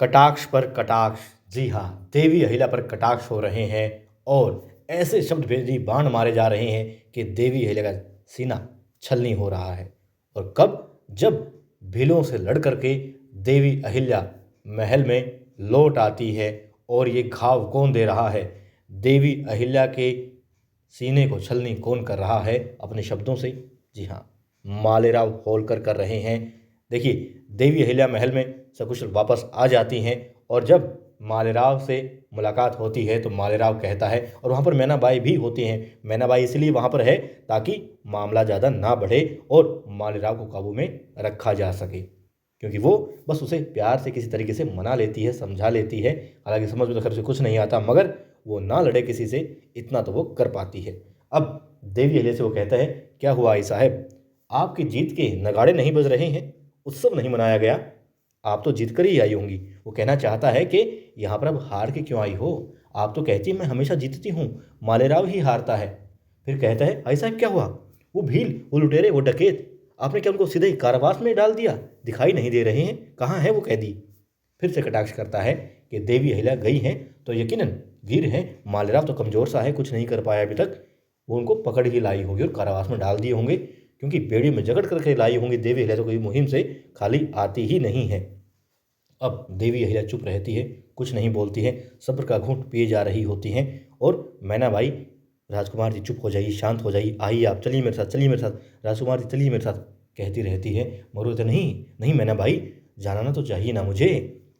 कटाक्ष पर कटाक्ष। जी हाँ, देवी अहिल्या पर कटाक्ष हो रहे हैं और ऐसे शब्द भेदी बाण मारे जा रहे हैं कि देवी अहिल्या का सीना छलनी हो रहा है। और कब? जब भीलों से लड़ करके देवी अहिल्या महल में लौट आती है। और ये घाव कौन दे रहा है? देवी अहिल्या के सीने को छलनी कौन कर रहा है अपने शब्दों से? जी हाँ, मालेराव होलकर कर रहे हैं। देखिए, देवी अहिल्या महल में सकुशल वापस आ जाती हैं और जब मालेराव से मुलाकात होती है तो मालेराव कहता है, और वहाँ पर मैनाबाई भी होती हैं। मैनाबाई इसलिए वहाँ पर है ताकि मामला ज़्यादा ना बढ़े और मालेराव को काबू में रखा जा सके, क्योंकि वो बस उसे प्यार से किसी तरीके से मना लेती है, समझा लेती है। हालांकि समझ में तो खैर से कुछ नहीं आता, मगर वो ना लड़े किसी से, इतना तो वो कर पाती है। अब देवी अहिल्या से वो कहता है, क्या हुआ आई साहब, आपकी जीत के नगाड़े नहीं बज रहे हैं? उत्सव नहीं मनाया गया? आप तो जीत कर ही आई होंगी। वो कहना चाहता है कि यहाँ पर अब हार के क्यों आई हो? आप तो कहती है मैं हमेशा जीतती हूँ, मालेराव ही हारता है। फिर कहता है, आई साहब क्या हुआ? वो भील, वो लुटेरे, वो डकैत, आपने क्या उनको सीधे ही कारावास में डाल दिया? दिखाई नहीं दे रहे हैं, कहाँ है वो कैदी? फिर से कटाक्ष करता है कि देवी अहिल्या गई हैं तो यकीनन वीर हैं, मालेराव तो कमज़ोर सा है, कुछ नहीं कर पाया अभी तक। वो उनको पकड़ ही लाई होगी और कारावास में डाल दिए होंगे, क्योंकि बेड़ी में जकड़ करके लाई होंगी। देवी अहिल्या तो कोई मुहिम से खाली आती ही नहीं है। अब देवी अहिल्या चुप रहती है, कुछ नहीं बोलती है, सब्र का घूंट पिए जा रही होती हैं। और मैनाबाई, राजकुमार जी चुप हो जाइए, शांत हो जाइए, आइए आप, चलिए मेरे साथ, चलिए मेरे साथ, राजकुमार जी चलिए मेरे साथ, कहती रहती है। मगर तो नहीं नहीं मैनाबाई, जाना तो चाहिए ना मुझे,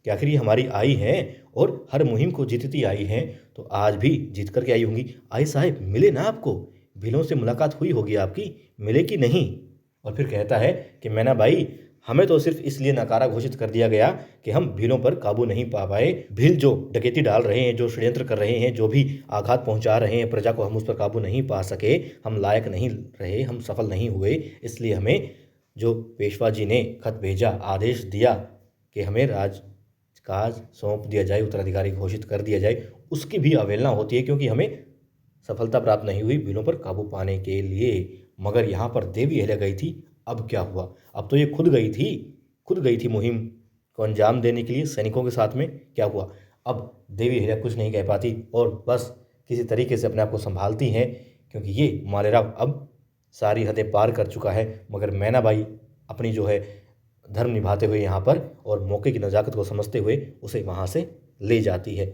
कि आखिर ये हमारी आई है और हर मुहिम को जीतती आई हैं, तो आज भी जीत करके आई होंगी। आई साहब मिले ना आपको, भीलों से मुलाकात हुई होगी आपकी, मिले कि नहीं? और फिर कहता है कि मैनाबाई, हमें तो सिर्फ इसलिए नकारा घोषित कर दिया गया कि हम भीलों पर काबू नहीं पा पाए। भील जो डकैती डाल रहे हैं, जो षड्यंत्र कर रहे हैं, जो भी आघात पहुंचा रहे हैं प्रजा को, हम उस पर काबू नहीं पा सके, हम लायक नहीं रहे, हम सफल नहीं हुए। इसलिए हमें जो पेशवा जी ने खत भेजा, आदेश दिया कि हमें राजकाज सौंप दिया जाए, उत्तराधिकारी घोषित कर दिया जाए, उसकी भी अवहेलना होती है, क्योंकि हमें सफलता प्राप्त नहीं हुई भीलों पर काबू पाने के लिए। मगर यहाँ पर देवी अहिल्या गई थी, अब क्या हुआ? अब तो ये खुद गई थी मुहिम को अंजाम देने के लिए सैनिकों के साथ में। क्या हुआ? अब देवी अहिल्या कुछ नहीं कह पाती और बस किसी तरीके से अपने आप को संभालती हैं, क्योंकि ये मालेराव अब सारी हदें पार कर चुका है। मगर मैनाबाई अपनी जो है धर्म निभाते हुए यहाँ पर, और मौके की नज़ाकत को समझते हुए उसे वहाँ से ले जाती है।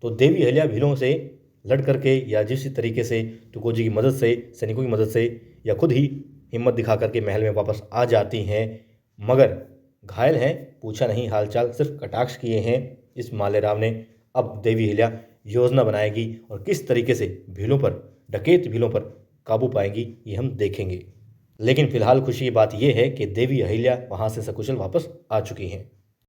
तो देवी अहिल्या भीलों से लड़ करके या जिस तरीके से तुकोजी की मदद से, सैनिकों की मदद से, या खुद ही हिम्मत दिखा करके महल में वापस आ जाती हैं। मगर घायल हैं, पूछा नहीं हालचाल, सिर्फ कटाक्ष किए हैं इस मालेराव ने। अब देवी अहिल्या योजना बनाएगी और किस तरीके से भीलों पर, डकैत भीलों पर काबू पाएंगी, ये हम देखेंगे। लेकिन फिलहाल खुशी की बात यह है कि देवी अहिल्या वहाँ से सकुशल वापस आ चुकी हैं।